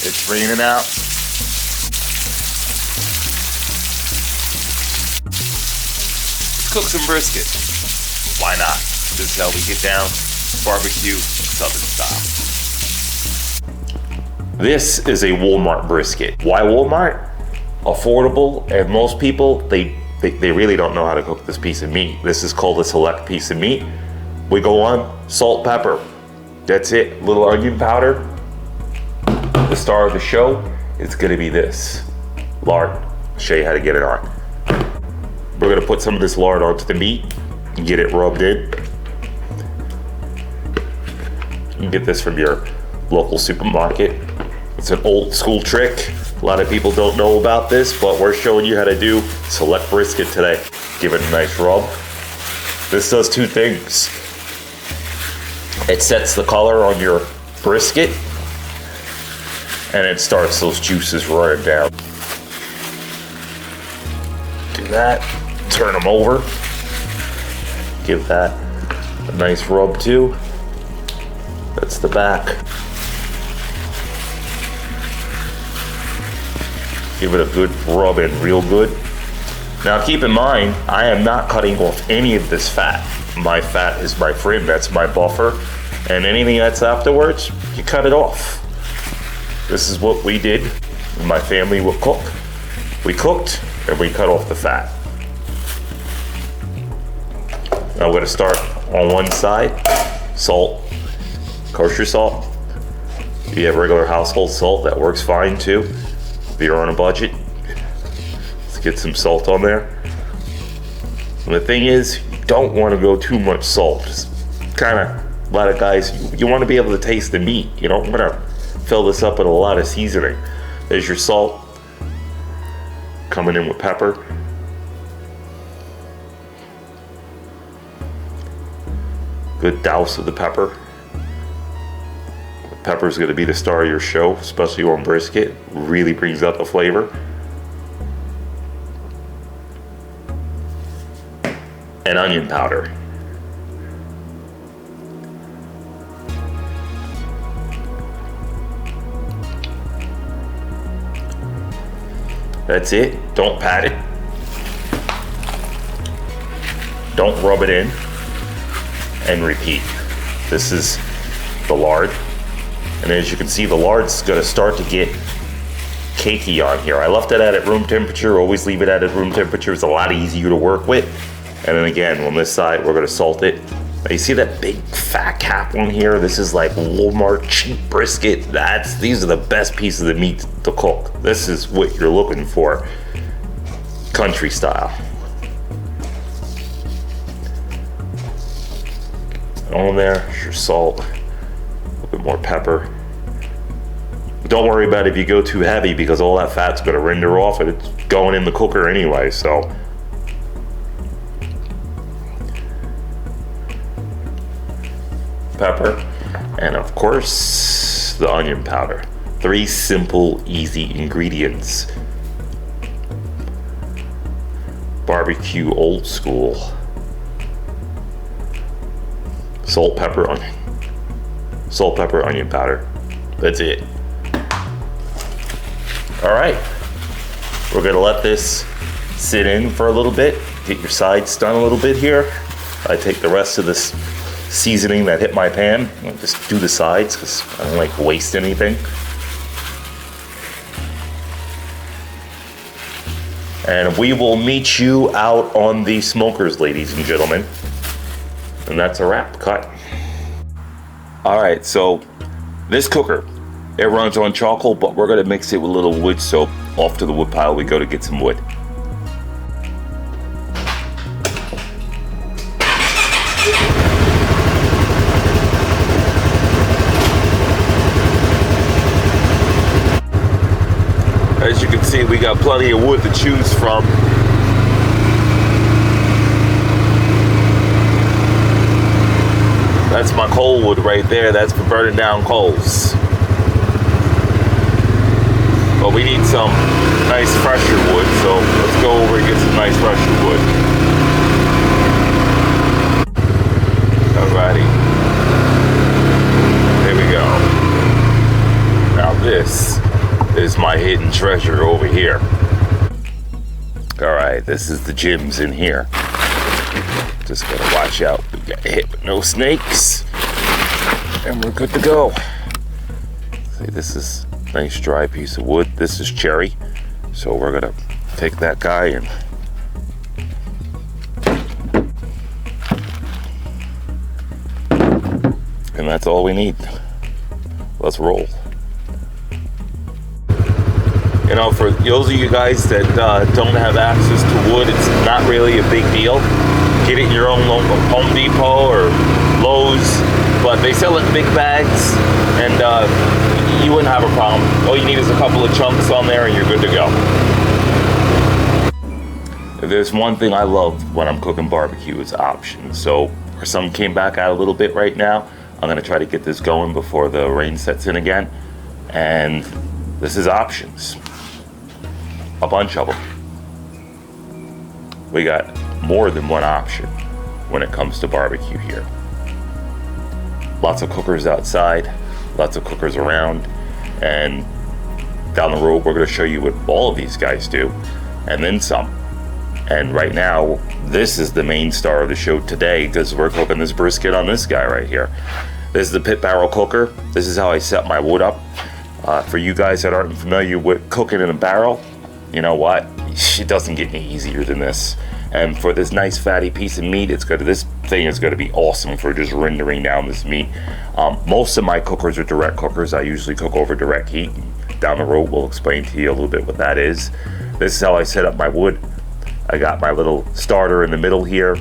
It's raining out. Let's cook some brisket. Why not? This is how we get down. Barbecue, Southern style. This is a Walmart brisket. Why Walmart? Affordable, and most people, they really don't know how to cook this piece of meat. This is called a select piece of meat. We go on salt, pepper. That's it. Little onion powder. The star of the show is gonna be this lard. I'll show you how to get it on. We're gonna put some of this lard onto the meat and get it rubbed in. You can get this from your local supermarket. It's an old school trick. A lot of people don't know about this, but we're showing you how to do select brisket today. Give it a nice rub. This does two things. It sets the color on your brisket, and it starts those juices running down. Do that, turn them over. Give that a nice rub too. That's the back. Give it a good rub in, real good. Now keep in mind, I am not cutting off any of this fat. My fat is my friend, that's my buffer. And anything that's afterwards, you cut it off. This is what we did. My family would cook. We cooked and we cut off the fat. Now we're gonna start on one side. Salt, kosher salt. If you have regular household salt, that works fine too. If you're on a budget, let's get some salt on there. And the thing is, you don't want to go too much salt. Just kind of, a lot of guys, you want to be able to taste the meat. You don't want to fill this up with a lot of seasoning. There's your salt. Coming in with pepper. Good douse of the pepper. Pepper is going to be the star of your show, especially on brisket. Really brings out the flavor. And onion powder. That's it. Don't pat it. Don't rub it in. And repeat. This is the lard. And as you can see, the lard's gonna start to get cakey on here. I left it at room temperature. Always leave it at room temperature. It's a lot easier to work with. And then again, on this side, we're gonna salt it. Now you see that big fat cap on here? This is like Walmart cheap brisket. These are the best pieces of meat to cook. This is what you're looking for. Country style. On there's your salt. More pepper. Don't worry about it if you go too heavy, because all that fat's going to render off and it's going in the cooker anyway. So pepper, and of course the onion powder. 3 simple, easy ingredients. Barbecue old school. Salt, pepper, onion. Salt, pepper, onion powder. That's it. All right. We're gonna let this sit in for a little bit. Get your sides done a little bit here. I take the rest of this seasoning that hit my pan and just do the sides because I don't like to waste anything. And we will meet you out on the smokers, ladies and gentlemen. And that's a wrap. Cut. All right, so this cooker, it runs on charcoal, but we're gonna mix it with a little wood, so off to the wood pile we go to get some wood. As you can see, we got plenty of wood to choose from. That's my coal wood right there. That's for burning down coals. But we need some nice fresher wood, so let's go over and get some nice fresher wood. Alrighty. There we go. Now this is my hidden treasure over here. All right, this is the gyms in here. Just gotta watch out. We got hit with no snakes. And we're good to go. See, this is a nice dry piece of wood. This is cherry. So we're gonna take that guy and that's all we need. Let's roll. You know, for those of you guys that don't have access to wood, it's not really a big deal. Get it in your own local Home Depot or Lowe's, but they sell it in big bags, and you wouldn't have a problem. All you need is a couple of chunks on there and you're good to go. If there's one thing I love when I'm cooking barbecue, it's options. So our sun came back out a little bit right now. I'm gonna try to get this going before the rain sets in again. And this is options. A bunch of them. We got more than one option when it comes to barbecue here. Lots of cookers outside, lots of cookers around, and down the road we're going to show you what all of these guys do, and then some. And right now, this is the main star of the show today because we're cooking this brisket on this guy right here. This is the pit barrel cooker. This is how I set my wood up. For you guys that aren't familiar with cooking in a barrel, you know what? It doesn't get any easier than this. And for this nice fatty piece of meat, this thing is going to be awesome for just rendering down this meat. Most of my cookers are direct cookers. I usually cook over direct heat. Down the road, we'll explain to you a little bit what that is. This is how I set up my wood. I got my little starter in the middle here,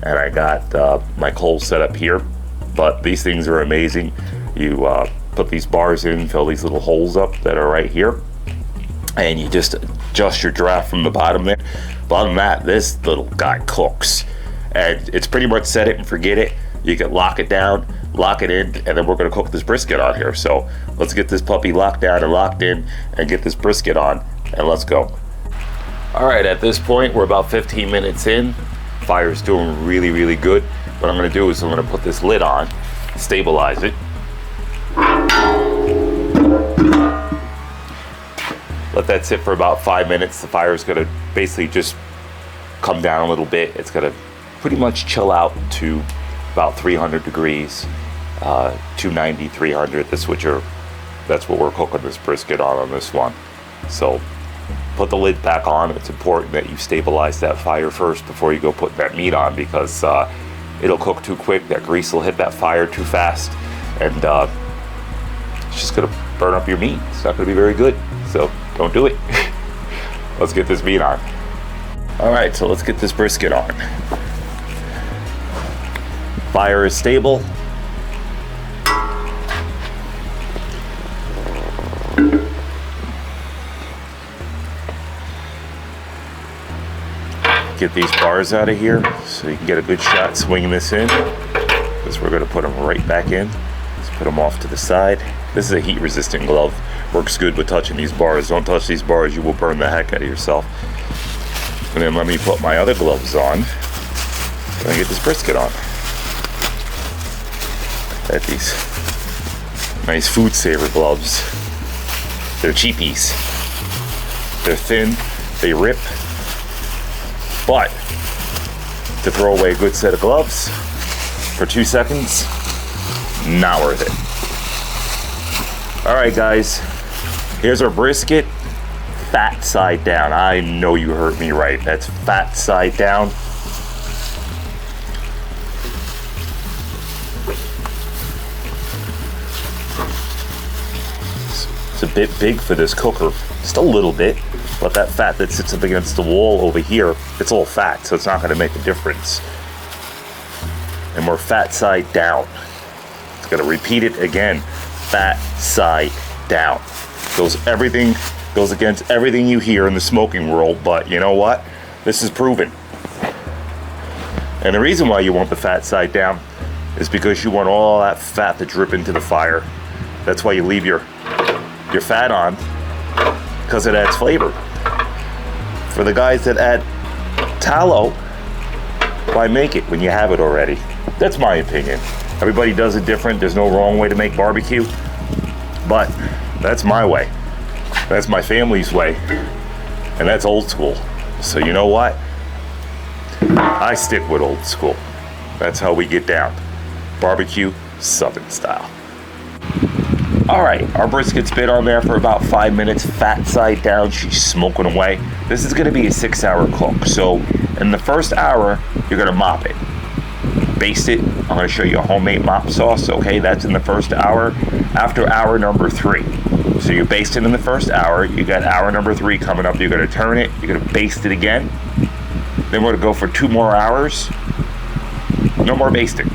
and I got my coals set up here. But these things are amazing. You put these bars in, fill these little holes up that are right here, and you just adjust your draft from the bottom there. But other than that, this little guy cooks. And it's pretty much set it and forget it. You can lock it down, lock it in, and then we're gonna cook this brisket on here. So let's get this puppy locked down and locked in and get this brisket on, and let's go. All right, at this point, we're about 15 minutes in. Fire's doing really, really good. What I'm gonna do is I'm gonna put this lid on, stabilize it. Let that sit for about 5 minutes. The fire is gonna basically just come down a little bit. It's gonna pretty much chill out to about 300 degrees, 290, 300. That's what we're cooking this brisket on this one. So put the lid back on. It's important that you stabilize that fire first before you go put that meat on, because it'll cook too quick. That grease will hit that fire too fast, and it's just gonna burn up your meat. It's not gonna be very good. So don't do it. Let's get this meat on. All right, so let's get this brisket on. Fire is stable. Get these bars out of here so you can get a good shot swinging this in, because we're gonna put them right back in. Let's put them off to the side. This is a heat resistant glove. Works good with touching these bars. Don't touch these bars, you will burn the heck out of yourself. And then let me put my other gloves on and get this brisket on. Got these nice food saver gloves. They're cheapies. They're thin, they rip, but to throw away a good set of gloves for 2 seconds, not worth it. All right, guys, here's our brisket, fat side down. I know you heard me right. That's fat side down. It's a bit big for this cooker, just a little bit, but that fat that sits up against the wall over here, it's all fat, so it's not gonna make a difference. And we're fat side down. It's gonna repeat it again. Fat side down. Goes against everything you hear in the smoking world, but you know what? This is proven. And the reason why you want the fat side down is because you want all that fat to drip into the fire. That's why you leave your fat on, because it adds flavor. For the guys that add tallow, why make it when you have it already? That's my opinion. Everybody does it different. There's no wrong way to make barbecue, but that's my way. That's my family's way, and that's old school. So you know what? I stick with old school. That's how we get down. Barbecue, Southern style. All right, our brisket's been on there for about 5 minutes, fat side down, she's smoking away. This is gonna be a 6-hour cook. So in the first hour, you're gonna mop it. Baste it. I'm gonna show you a homemade mop sauce, okay? That's in the first hour. After hour number 3. So you baste it in the first hour, you got hour number 3 coming up, you're gonna turn it, you're gonna baste it again. Then we're gonna go for 2 more hours. No more basting.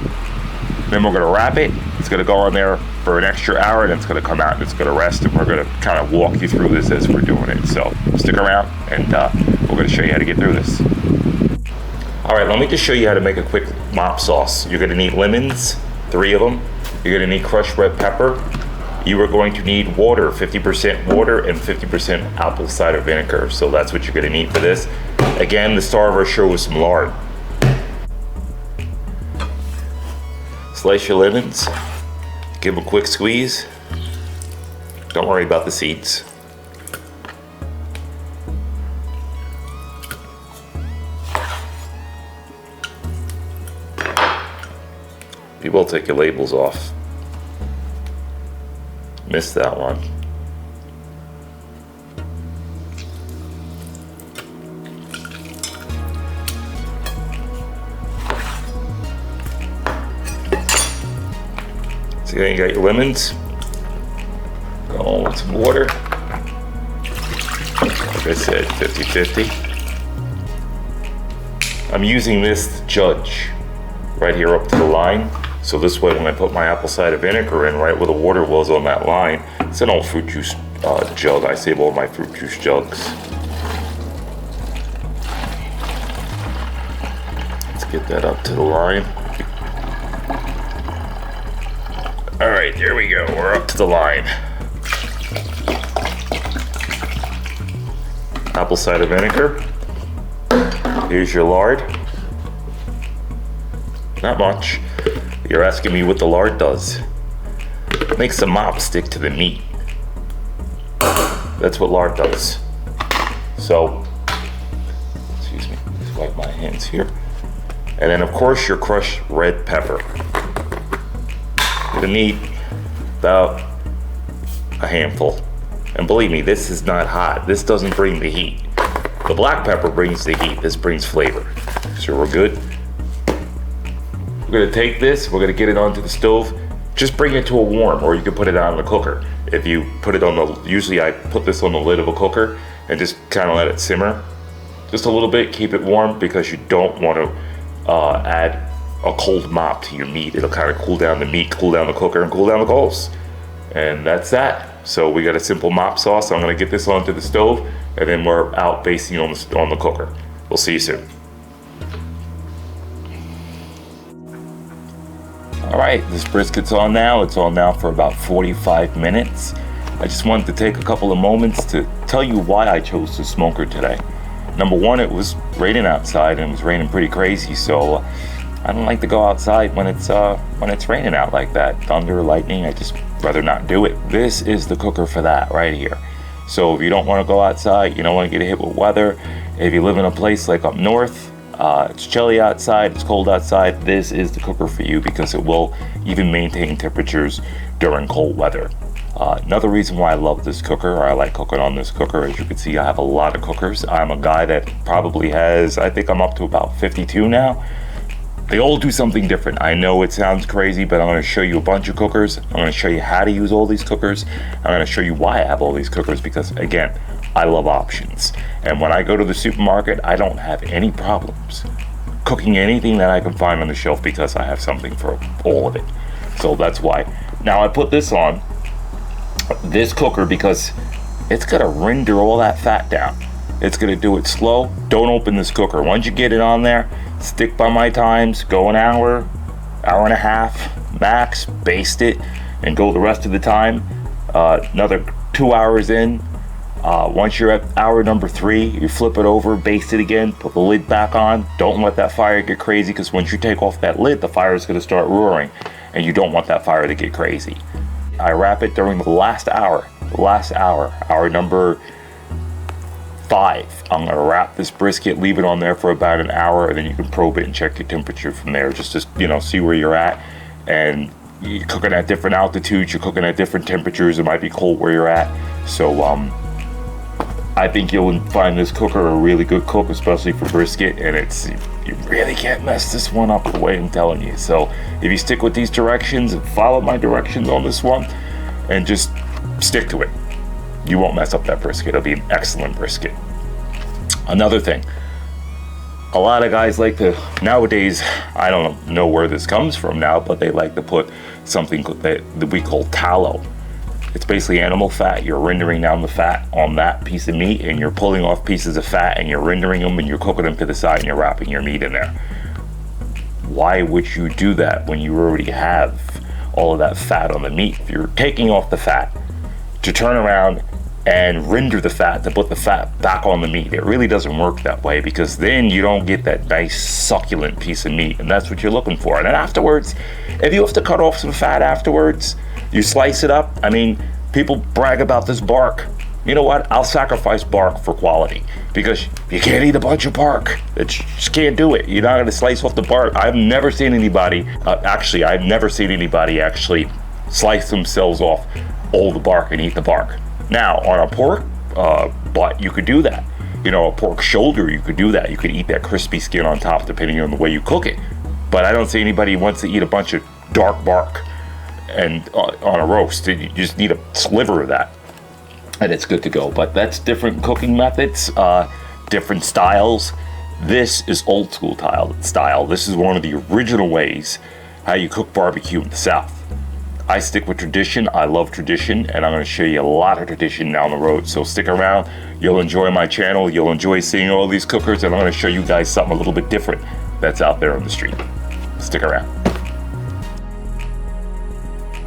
Then we're gonna wrap it. It's gonna go on there for an extra hour, and it's gonna come out and it's gonna rest, and we're gonna kind of walk you through this as we're doing it. So stick around, and we're gonna show you how to get through this. All right, let me just show you how to make a quick mop sauce. You're gonna need lemons, 3 of them. You're gonna need crushed red pepper. You are going to need water, 50% water and 50% apple cider vinegar. So that's what you're gonna need for this. Again, the star of our show is some lard. Slice your lemons, give them a quick squeeze. Don't worry about the seeds. You will take your labels off. Missed that one. So then you got your lemons. Go on with some water. Like I said, 50-50. I'm using this to judge right here up to the line. So this way, when I put my apple cider vinegar in, right where the water was on that line, it's an old fruit juice jug. I save all my fruit juice jugs. Let's get that up to the line. All right, there we go. We're up to the line. Apple cider vinegar. Here's your lard. Not much. You're asking me what the lard does. It makes the mop stick to the meat. That's what lard does. So, excuse me, just wipe my hands here. And then of course your crushed red pepper. You're gonna need about a handful. And believe me, this is not hot. This doesn't bring the heat. The black pepper brings the heat. This brings flavor. So we're good. We're gonna take this, we're gonna get it onto the stove. Just bring it to a warm, or you can put it on the cooker. If you put it on the, usually I put this on the lid of a cooker and just kind of let it simmer. Just a little bit, keep it warm, because you don't want to add a cold mop to your meat. It'll kind of cool down the meat, cool down the cooker, and cool down the coals. And that's that. So we got a simple mop sauce. I'm gonna get this onto the stove, and then we're out basting on the cooker. We'll see you soon. All right, this brisket's on now. It's on now for about 45 minutes. I just wanted to take a couple of moments to tell you why I chose the smoker today. Number one, it was raining outside, and it was raining pretty crazy, so I don't like to go outside when it's raining out like that. Thunder, lightning, I just rather not do it. This is the cooker for that right here. So if you don't want to go outside, you don't want to get hit with weather, if you live in a place like up north, it's chilly outside, it's cold outside, this is the cooker for you, because it will even maintain temperatures during cold weather. Another reason why I love this cooker, or I like cooking on this cooker, as you can see, I have a lot of cookers. I'm a guy that probably has, I think I'm up to about 52 now. They all do something different. I know it sounds crazy, but I'm going to show you a bunch of cookers. I'm going to show you how to use all these cookers. I'm going to show you why I have all these cookers, because again, I love options. And when I go to the supermarket, I don't have any problems cooking anything that I can find on the shelf, because I have something for all of it. So that's why. Now I put this on, this cooker, because it's going to render all that fat down. It's going to do it slow. Don't open this cooker. Once you get it on there, stick by my times, go an hour, hour and a half max, baste it, and go the rest of the time. Another 2 hours in. Once you're at hour number 3, you flip it over, baste it again, put the lid back on. Don't let that fire get crazy, because once you take off that lid, the fire is going to start roaring, and you don't want that fire to get crazy. I wrap it during the last hour, hour number 5. I'm gonna wrap this brisket, leave it on there for about an hour, and then you can probe it and check your temperature from there. Just see where you're at. And you're cooking at different altitudes, you're cooking at different temperatures. It might be cold where you're at. So I think you'll find this cooker a really good cook, especially for brisket, and you really can't mess this one up the way I'm telling you. So if you stick with these directions and follow my directions on this one and just stick to it, you won't mess up that brisket. It'll be an excellent brisket. Another thing, a lot of guys like to, nowadays, I don't know where this comes from now, but they like to put something that we call tallow. It's basically animal fat. You're rendering down the fat on that piece of meat, and you're pulling off pieces of fat and you're rendering them and you're cooking them to the side and you're wrapping your meat in there. Why would you do that when you already have all of that fat on the meat? If you're taking off the fat to turn around and render the fat to put the fat back on the meat, it really doesn't work that way, because then you don't get that nice succulent piece of meat, and that's what you're looking for. And then afterwards, if you have to cut off some fat afterwards, you slice it up. I mean, people brag about this bark. You know what? I'll sacrifice bark for quality, because you can't eat a bunch of bark. You just can't do it. You're not going to slice off the bark. I've never seen anybody actually slice themselves off all the bark and eat the bark. Now, on a pork butt, you could do that. A pork shoulder, you could do that. You could eat that crispy skin on top, depending on the way you cook it. But I don't see anybody who wants to eat a bunch of dark bark and on a roast. You just need a sliver of that, and it's good to go. But that's different cooking methods, different styles. This is old school style. This is one of the original ways how you cook barbecue in the South. I stick with tradition. I love tradition, and I'm going to show you a lot of tradition down the road. So stick around. You'll enjoy my channel. You'll enjoy seeing all these cookers, and I'm going to show you guys something a little bit different that's out there on the street. Stick around.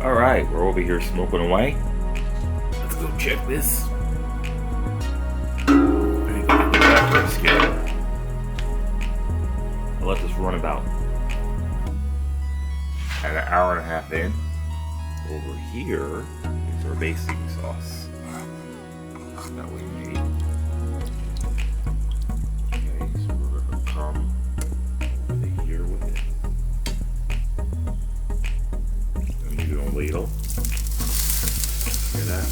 All right, we're over here smoking away. Let's go check this. I'll let this run about an hour and a half in. Over here is our basting sauce that we made. Okay, so we're going to come over here with it. And leave it on a ladle. Hear that?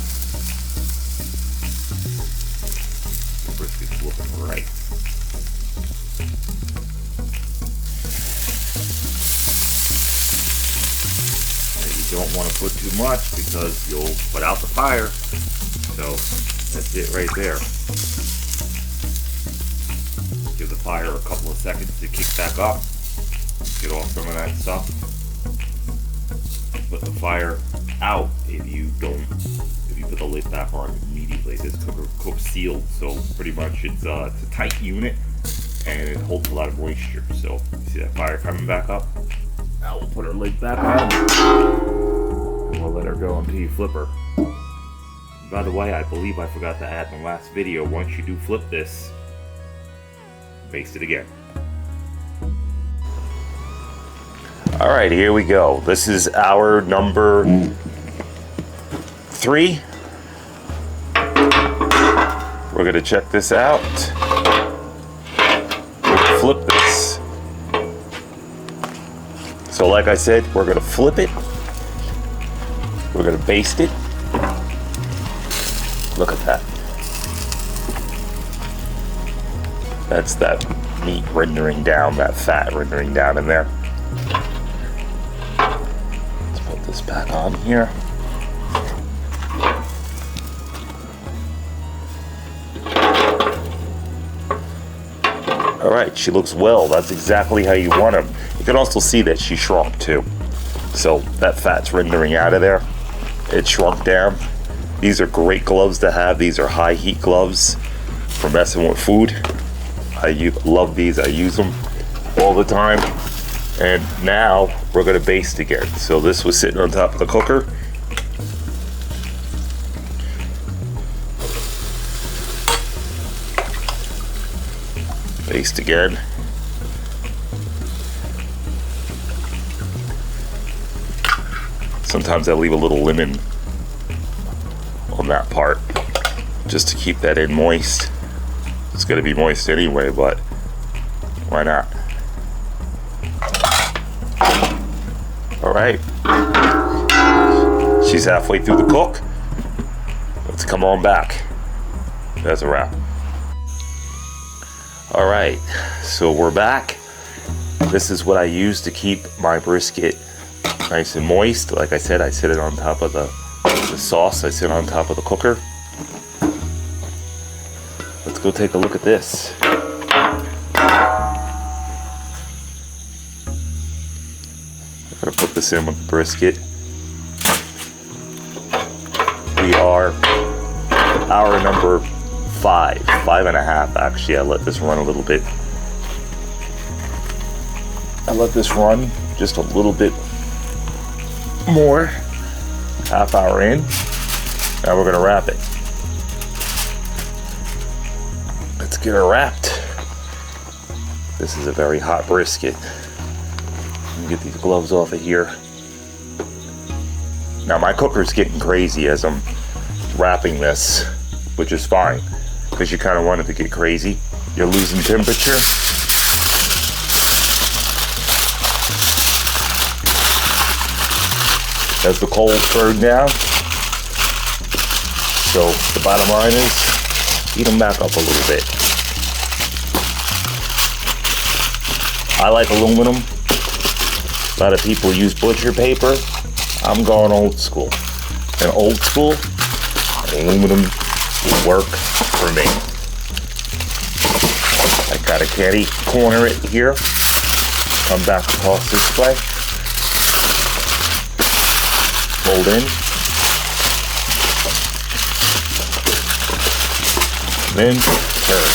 The brisket's looking right. You don't want to put too much, because you'll put out the fire. So that's it right there. Give the fire a couple of seconds to kick back up, get off some of that stuff. Put the fire out if you put the lid back on immediately. This cooker cooks sealed, so pretty much it's a tight unit and it holds a lot of moisture. So you see that fire coming back up? Now we'll put our lid back on. We'll let her go until you flip her. By the way, I believe I forgot to add in the last video, once you do flip this, baste it again. Alright, here we go. This is our number 3. We're going to check this out. We'll flip this. So like I said, we're going to flip it. We're going to baste it. Look at that. That's that meat rendering down, that fat rendering down in there. Let's put this back on here. Alright, she looks well. That's exactly how you want them. You can also see that she shrunk too. So that fat's rendering out of there. It shrunk down. These are great gloves to have. These are high heat gloves for messing with food. I love these. I use them all the time. And now we're going to baste again. So this was sitting on top of the cooker. Baste again. Sometimes I leave a little lemon on that part just to keep that in moist. It's gonna be moist anyway, but why not? All right, she's halfway through the cook. Let's come on back. That's a wrap. All right, so we're back. This is what I use to keep my brisket nice and moist. Like I said, I sit it on top of the sauce. I sit on top of the cooker. Let's go take a look at this. I'm gonna put this in with the brisket. We are hour number 5.5 actually. I let this run a little bit. I let this run just a little bit more. Half hour in. Now we're gonna wrap it. Let's get her wrapped. This is a very hot brisket. Let me get these gloves off of here. Now my cooker's getting crazy as I'm wrapping this, which is fine, because you kind of want it to get crazy. You're losing temperature. As the coals burn down. So the bottom line is, heat them back up a little bit. I like aluminum. A lot of people use butcher paper. I'm going old school. And old school, aluminum will work for me. I gotta candy corner it here. Come back across this way. Fold in. Then turn.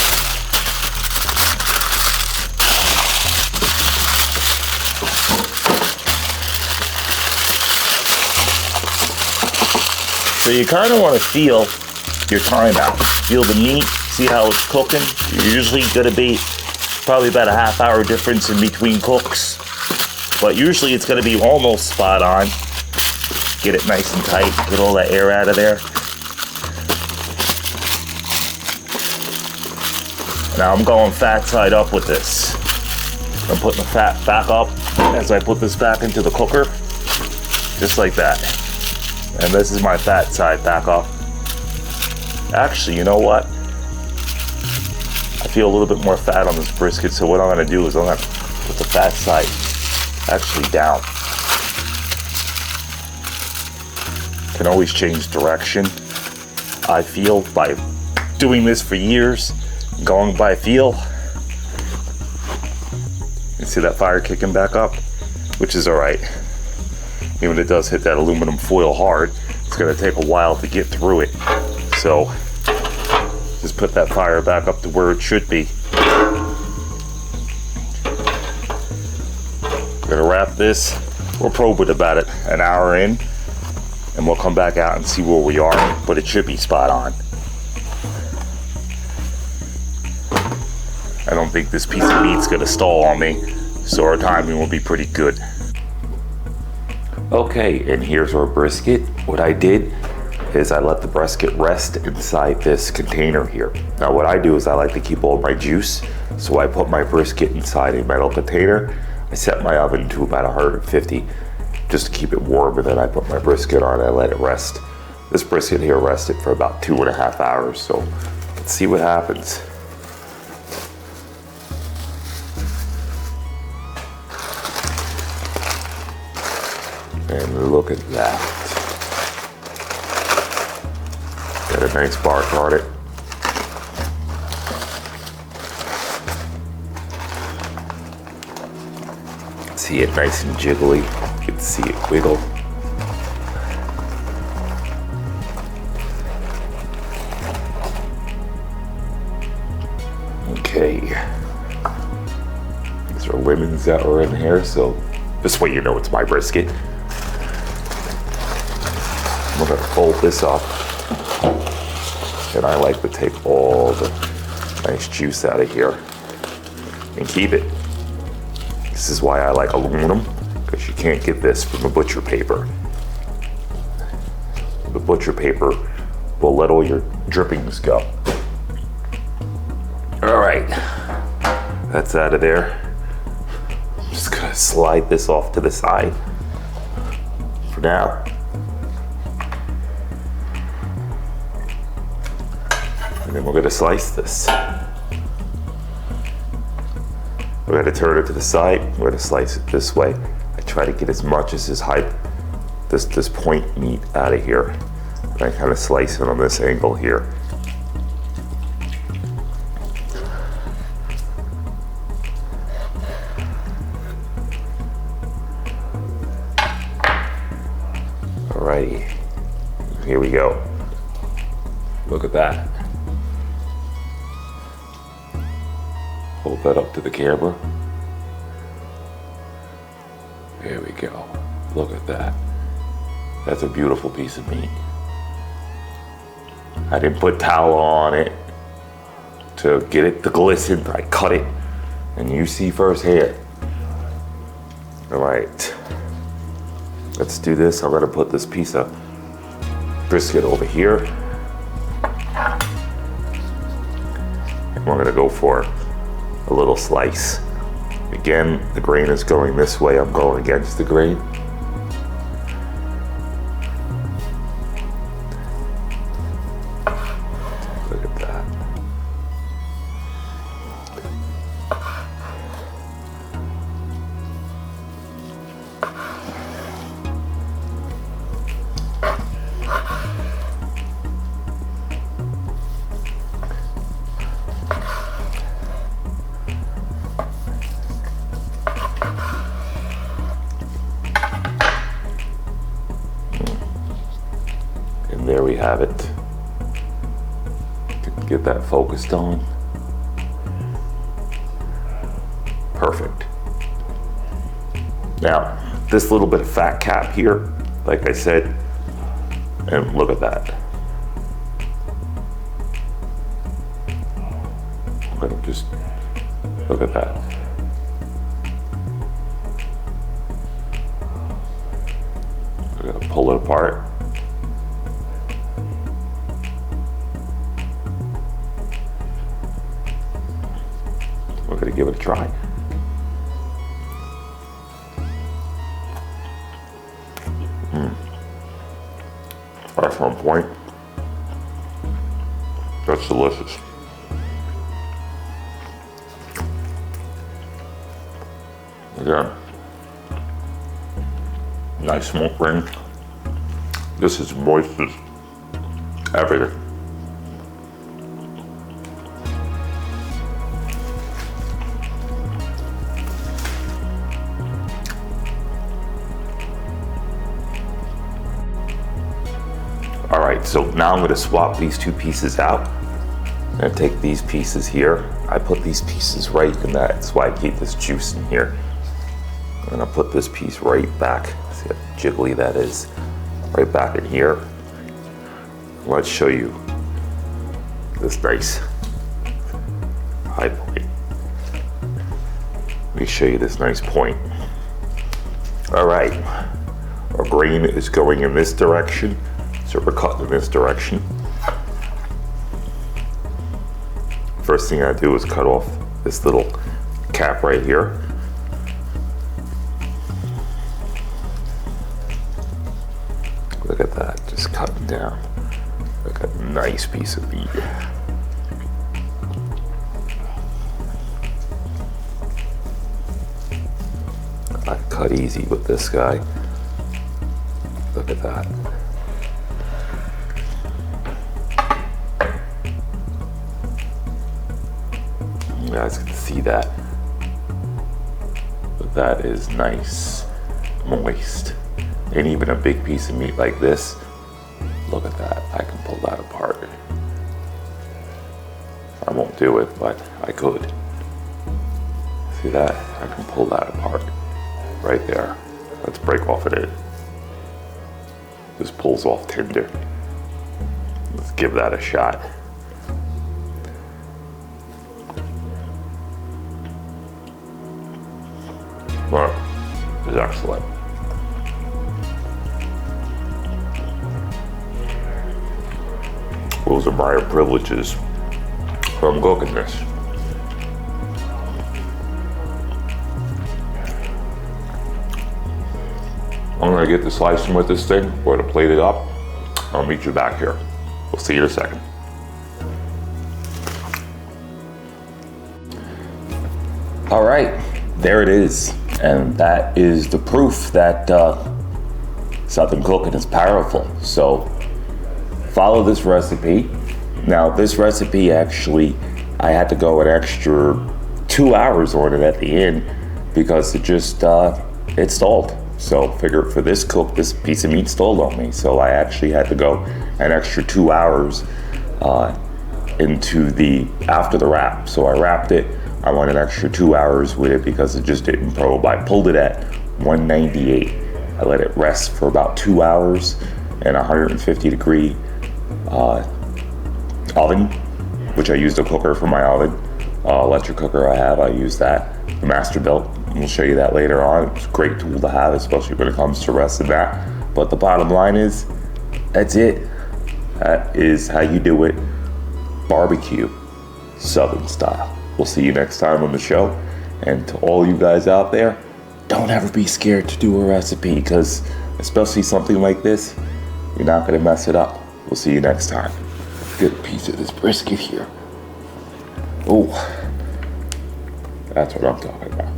So you kind of want to feel your time out. Feel the meat, see how it's cooking. You're usually going to be probably about a half hour difference in between cooks. But usually it's going to be almost spot on. Get it nice and tight, get all that air out of there. Now I'm going fat side up with this. I'm putting the fat back up as I put this back into the cooker. Just like that. And this is my fat side back up. Actually, you know what? I feel a little bit more fat on this brisket, so what I'm gonna do is I'm gonna put the fat side actually down. Can always change direction. I feel by doing this for years, going by feel. You see that fire kicking back up, which is all right. Even if it does hit that aluminum foil hard, it's gonna take a while to get through it. So just put that fire back up to where it should be. We're gonna wrap this. We'll probe it about an hour in, and we'll come back out and see where we are, but it should be spot on. I don't think this piece of meat's gonna stall on me, so our timing will be pretty good. Okay, and here's our brisket. What I did is I let the brisket rest inside this container here. Now what I do is I like to keep all my juice, so I put my brisket inside a metal container. I set my oven to about 150 just to keep it warm, and then I put my brisket on and I let it rest. This brisket here rested for about 2.5 hours, so let's see what happens. And look at that. Got a nice bark on it. See it nice and jiggly. You can see it wiggle. Okay. These are lemons that were in here, so this way you know it's my brisket. I'm gonna fold this up, and I like to take all the nice juice out of here and keep it. This is why I like aluminum, because you can't get this from the butcher paper. the butcher paper will let all your drippings go. All right, that's out of there. I'm just gonna slide this off to the side for now. And then we're gonna slice this. We're gonna turn it to the side. We're gonna slice it this way. I try to get as much as this point meat out of here. And I kind of slice it on this angle here. Alrighty, here we go. Look at that. Hold that up to the camera. There we go. Look at that. That's a beautiful piece of meat. I didn't put tallow on it to get it to glisten. I cut it, and you see firsthand. All right, let's do this. I'm gonna put this piece of brisket over here. And we're gonna go for a little slice. Again, the grain is going this way. I'm going against the grain. Look at that. And there we have it. Get that focused on. Perfect. Now, this little bit of fat cap here, like I said, and look at that. I'm gonna just, look at that. We're gonna pull it apart. We're gonna give it a try. That's on point. That's delicious. Again, nice smoke ring. This is moist as everything. All right, so now I'm gonna swap these two pieces out. I'm gonna take these pieces here. I put these pieces right in that, that's why I keep this juice in here. I'm gonna put this piece right back. See how jiggly that is? Right back in here. Let's show you this nice high point. Let me show you this nice point. All right, our grain is going in this direction. So we're cutting in this direction. First thing I do is cut off this little cap right here. Look at that, just cutting down. Look at a nice piece of meat. I cut easy with this guy. Look at that. You guys can see that, but that is nice, moist. And even a big piece of meat like this, look at that, I can pull that apart. I won't do it, but I could. See that? I can pull that apart, right there. Let's break off of it. This pulls off tender. Let's give that a shot. Well, it's excellent. Those are my privileges from cooking this. I'm gonna get to slicing with this thing. We're gonna plate it up. I'll meet you back here. We'll see you in a second. All right, there it is. And that is the proof that Southern cooking is powerful. So follow this recipe. Now this recipe actually, I had to go an extra 2 hours on it at the end because it just, it stalled. So figure for this cook, this piece of meat stalled on me. So I actually had to go an extra 2 hours after the wrap. So I wrapped it. I went an extra 2 hours with it because it just didn't probe. I pulled it at 198. I let it rest for about 2 hours in a 150 degree oven, which I used a cooker for my oven. Electric cooker I use that. The Masterbuilt, we'll show you that later on. It's a great tool to have, especially when it comes to resting that. But the bottom line is, that's it. That is how you do it, barbecue, Southern style. We'll see you next time on the show. And to all you guys out there, don't ever be scared to do a recipe, because especially something like this, you're not gonna mess it up. We'll see you next time. Get a piece of this brisket here. Oh, that's what I'm talking about.